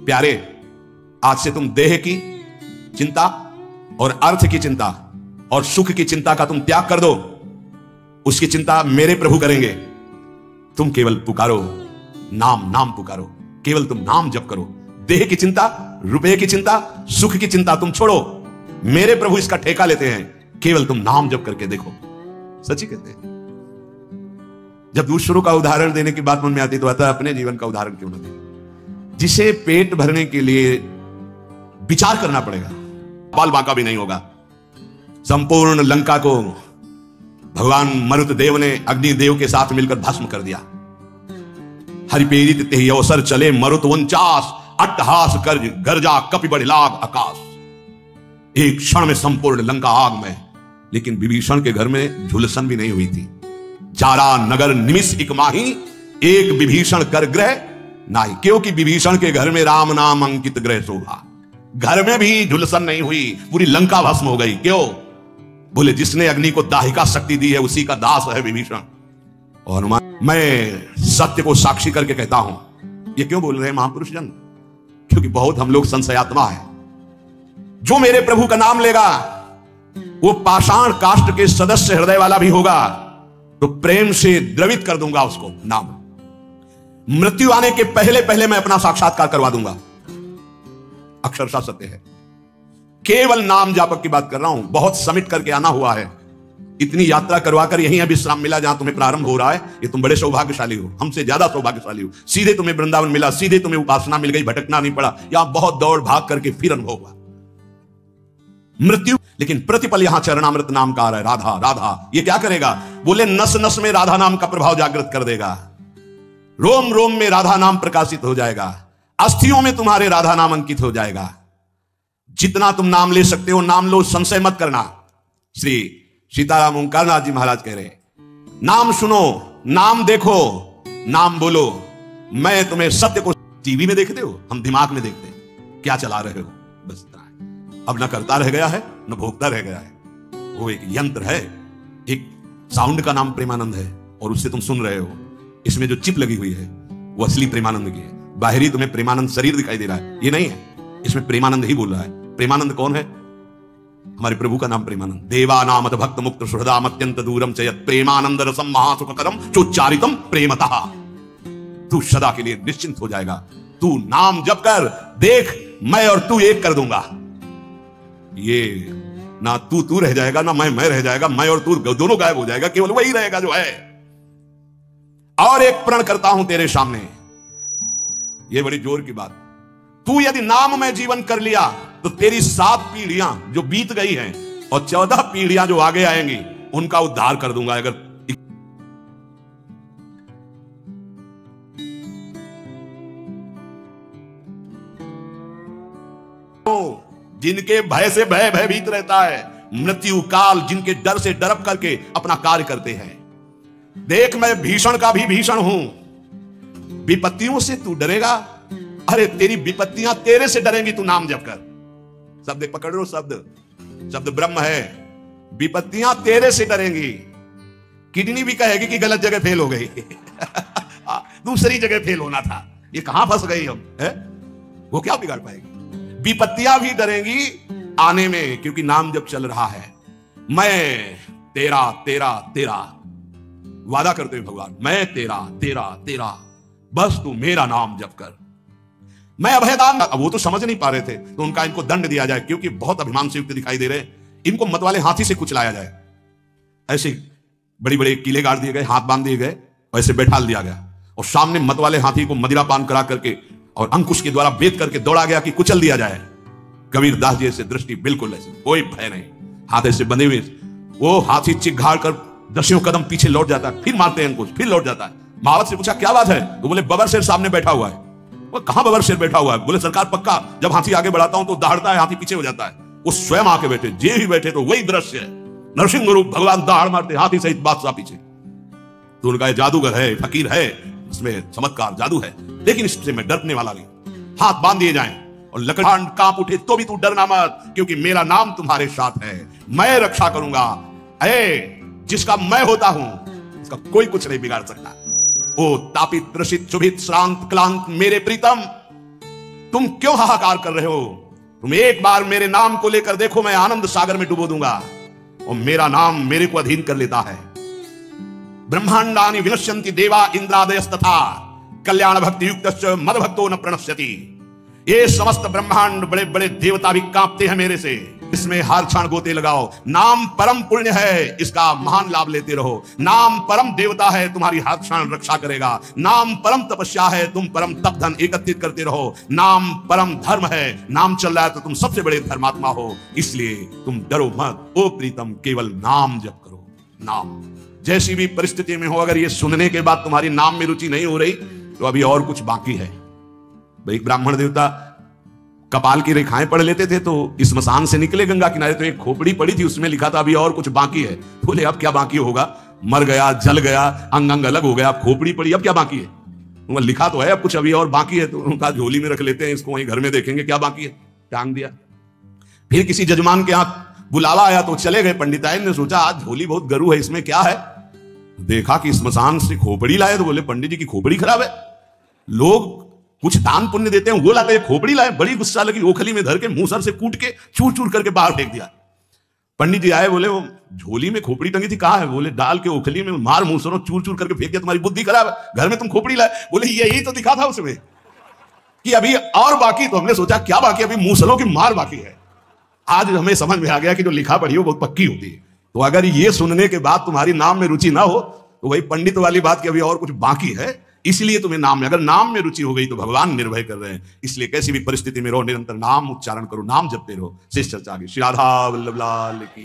प्यारे, आज से तुम देह की चिंता और अर्थ की चिंता और सुख की चिंता का तुम त्याग कर दो। उसकी चिंता मेरे प्रभु करेंगे। तुम केवल पुकारो, नाम नाम पुकारो, केवल तुम नाम जप करो। देह की चिंता, रुपए की चिंता, सुख की चिंता तुम छोड़ो। मेरे प्रभु इसका ठेका लेते हैं। केवल तुम नाम जप करके देखो। सच्ची कहते हैं। जब दूसरों का उदाहरण देने की बात मन में आती तो आता है अपने जीवन का उदाहरण क्यों ना दे। जिसे पेट भरने के लिए विचार करना पड़ेगा, बाल बांका भी नहीं होगा। संपूर्ण लंका को भगवान मरुत देव ने अग्निदेव के साथ मिलकर भस्म कर दिया। हरिपेरित तेहि अवसर चले मरुत 49 अट्टहास कर गर्जा कपि बढ़ लाग आकाश। एक क्षण में संपूर्ण लंका आग में। लेकिन विभीषण के घर में झुलसन भी नहीं हुई थी। चारा नगर निमिष इक माही, एक विभीषण कर ग्रह नाही। क्योंकि विभीषण के घर में राम नाम अंकित ग्रह शोभा। घर में भी झुलसन नहीं हुई, पूरी लंका भस्म हो गई। क्यों? बोले जिसने अग्नि को दाहिका शक्ति दी है उसी का दास है विभीषण। और मैं सत्य को साक्षी करके कहता हूं। ये क्यों बोल रहे हैं महापुरुष जन? क्योंकि बहुत हम लोग संशयात्मा है। जो मेरे प्रभु का नाम लेगा वो पाषाण काष्ठ के सदस्य हृदय वाला भी होगा तो प्रेम से द्रवित कर दूंगा उसको नाम। मृत्यु आने के पहले पहले मैं अपना साक्षात्कार करवा दूंगा। अक्षरशः सत्य है। केवल नाम जापक की बात कर रहा हूं। बहुत समिट करके आना हुआ है। इतनी यात्रा करवाकर यहीं अभी विश्राम मिला जहां तुम्हें प्रारंभ हो रहा है। ये तुम बड़े सौभाग्यशाली हो, हमसे ज्यादा सौभाग्यशाली हो। सीधे तुम्हें वृंदावन मिला, सीधे तुम्हें उपासना मिल गई, भटकना नहीं पड़ा। यहां बहुत दौड़ भाग करके फिर अनुभव हुआ मृत्यु। लेकिन प्रतिपल यहां चरणामृत नाम का आ रहा है। राधा राधा। ये क्या करेगा? बोले नस नस में राधा नाम का प्रभाव जागृत कर देगा। रोम रोम में राधा नाम प्रकाशित हो जाएगा। अस्थियों में तुम्हारे राधा नाम अंकित हो जाएगा। जितना तुम नाम ले सकते हो नाम लो, संशय मत करना। श्री सीताराम ओंकारनाथ जी महाराज कह रहे नाम सुनो, नाम देखो, नाम बोलो। मैं तुम्हें सत्य को टीवी में देखते हो, हम दिमाग में देखते हैं। क्या चला रहे हो? बस इतना है। अब न करता रह गया है न भोगता रह गया है। वो एक यंत्र है। एक साउंड का नाम प्रेमानंद है और उससे तुम सुन रहे हो। इसमें जो चिप लगी हुई है वो असली प्रेमानंद की है। बाहरी तुम्हें प्रेमानंद शरीर दिखाई दे रहा है, ये नहीं है। इसमें प्रेमानंद ही बोल रहा है। प्रेमानंद कौन है? हमारे प्रभु का नाम प्रेमानंद। देवा नामत भक्त मुक्त सुहृदाम अत्यंत दूरम चयत प्रेमानंद रसम महासुखकरम चोच्चारितम प्रेमतः। तू सदा के लिए निश्चिंत हो जाएगा। तू नाम जप कर देख, मैं और तू एक कर दूंगा। ये ना तू रह जाएगा ना मैं रह जाएगा। मैं और तू दोनों गायब हो जाएगा। केवल वही रहेगा जो है। और एक प्रण करता हूं तेरे सामने, ये बड़ी जोर की बात। तू यदि नाम में जीवन कर लिया तो तेरी 7 पीढ़ियां जो बीत गई हैं और 14 पीढ़ियां जो आगे आएंगी उनका उद्धार कर दूंगा। अगर जिनके भय से भयभीत रहता है, मृत्यु काल जिनके डर से डरप करके अपना कार्य करते हैं। देख मैं भीषण का भी भीषण हूं। विपत्तियों से तू डरेगा? अरे तेरी विपत्तियां तेरे से डरेंगी। तू नाम जप कर। शब्द पकड़ लो, शब्द ब्रह्म है। विपत्तियां तेरे से डरेंगी। किडनी भी कहेगी कि गलत जगह फेल हो गई दूसरी जगह फेल होना था, ये कहां फंस गई हम है? वो क्या बिगाड़ पाएगी? विपत्तियां भी डरेंगी आने में, क्योंकि नाम जब चल रहा है। मैं तेरा तेरा तेरा वादा करते हैं भगवान। मैं तेरा तेरा तेरा, बस तू मेरा नाम जप कर। मैं अभयदान। अब वो तो समझ नहीं पा रहे थे तो उनका इनको दंड दिया जाए, क्योंकि बहुत अभिमान से युक्त दिखाई दे रहे। इनको मत वाले हाथी से कुचलाया जाए। ऐसे बड़ी बड़े किले गाड़ दिए गए, हाथ बांध दिए गए, ऐसे बैठाल दिया गया और सामने मत वाले हाथी को मदिरा पान करा करके और अंकुश के द्वारा बेच करके दौड़ा गया कि कुचल दिया जाए। कबीर दास जी से दृष्टि बिल्कुल ऐसे, कोई भय नहीं, हाथ ऐसे बंधे हुए। वो हाथी चिघाड़ कर 10 कदम पीछे लौट जाता है, फिर मारते हैं अंकुश, फिर लौट जाता है। महावत से पूछा क्या बात है? तो बोले बबर शेर सामने बैठा हुआ है। वो कहां बबर शेर बैठा हुआ है? बोले सरकार पक्का जब हाथी आगे बढ़ाता हूं तो दहाड़ता है, हाथी पीछे हो जाता है। वो स्वयं आके बैठे, जे भी बैठे तो वही दृश्य है। नरसिंह रूप भगवान दहाड़ मारते, हाथी सहित बादशाह पीछे। तो उनका जादूगर है, फकीर है, इसमें चमत्कार जादू है, लेकिन इससे मैं डरने वाला नहीं। हाथ बांध दिए जाएं और लकड़हांड कांप उठे तो भी तू डरना मत, क्योंकि मेरा नाम तुम्हारे साथ है। मैं रक्षा करूंगा। अरे जिसका मैं होता हूं उसका कोई कुछ नहीं बिगाड़ सकता। ओ तापित त्रसित शुभित श्रांत क्लांत मेरे प्रीतम, तुम क्यों हाहाकार कर रहे हो? तुम एक बार मेरे नाम को लेकर देखो, मैं आनंद सागर में डुबो दूंगा और मेरा नाम मेरे को अधीन कर लेता है। ब्रह्मांडानि विनश्यन्ति देवा इंद्रादयस्तथा कल्याण भक्ति युक्त मद भक्तो न प्रणश्यति। ये समस्त ब्रह्मांड बड़े बड़े देवता भी कांपते हैं मेरे से। इसमें हर क्षण गोते लगाओ। नाम परम पुण्य है, इसका महान लाभ लेते रहो। नाम परम देवता है, तुम्हारी हर क्षण रक्षा करेगा। नाम परम तपस्या है, तुम परम तप धन एकत्रित करते रहो। नाम परम धर्म है, नाम चल रहा है तो तुम सबसे बड़े धर्मात्मा हो, इसलिए तुम डरो मत। ओ प्रीतम, केवल नाम जप करो। नाम जैसी भी परिस्थिति में हो, अगर ये सुनने के बाद तुम्हारी नाम में रुचि नहीं हो रही तो अभी और कुछ बाकी है। भाई ब्राह्मण देवता कपाल की रेखाएं पढ़ लेते थे तो स्मशान से निकले गंगा किनारे तो एक खोपड़ी पड़ी थी, उसमें लिखा था अभी और कुछ बाकी है। बोले अब क्या बाकी होगा? मर गया, जल गया, अंग अंग अलग हो गया, खोपड़ी पड़ी, अब क्या बाकी है? वो लिखा तो है अब कुछ अभी और बाकी है, तो उनका झोली में रख लेते हैं, इसको वहीं घर में देखेंगे क्या बाकी है, टांग दिया। फिर किसी जजमान के यहाँ बुलावा आया तो चले गए। पंडिताइन ने सोचा आज झोली बहुत गरू है, इसमें क्या है? देखा कि स्मशान से खोपड़ी लाए तो बोले पंडित जी की खोपड़ी खराब है। लोग कुछ दान पुण्य देते हैं, वो लाते हैं खोपड़ी लाए। बड़ी गुस्सा लगी, ओखली में धर के मुंह से कूट के चूर चूर करके बाहर फेंक दिया। पंडित जी आए, बोले वो झोली में खोपड़ी टंगी थी, कहाँ है? बोले डाल के ओखली में मार मुंह चूर चूर करके फेंक दिया। तुम्हारी बुद्धि खराब है, घर में तुम खोपड़ी लाए। बोले यही तो दिखा था उसमें कि अभी और बाकी। तो हमने सोचा क्या बाकी? अभी मूसलों की मार बाकी है। आज हमें समझ में आ गया कि जो लिखा पढ़ी हो बहुत पक्की होती है। तो अगर ये सुनने के बाद तुम्हारी नाम में रुचि ना हो तो वही पंडित वाली बात कि अभी और कुछ बाकी है, इसलिए तुम्हें नाम में, अगर नाम में रुचि हो गई तो भगवान निर्भय कर रहे हैं। इसलिए कैसी भी परिस्थिति में रहो, निरंतर नाम उच्चारण करो, नाम जपते रहो। शेष चर्चा आगे। श्री राधा वल्लभ लाल की।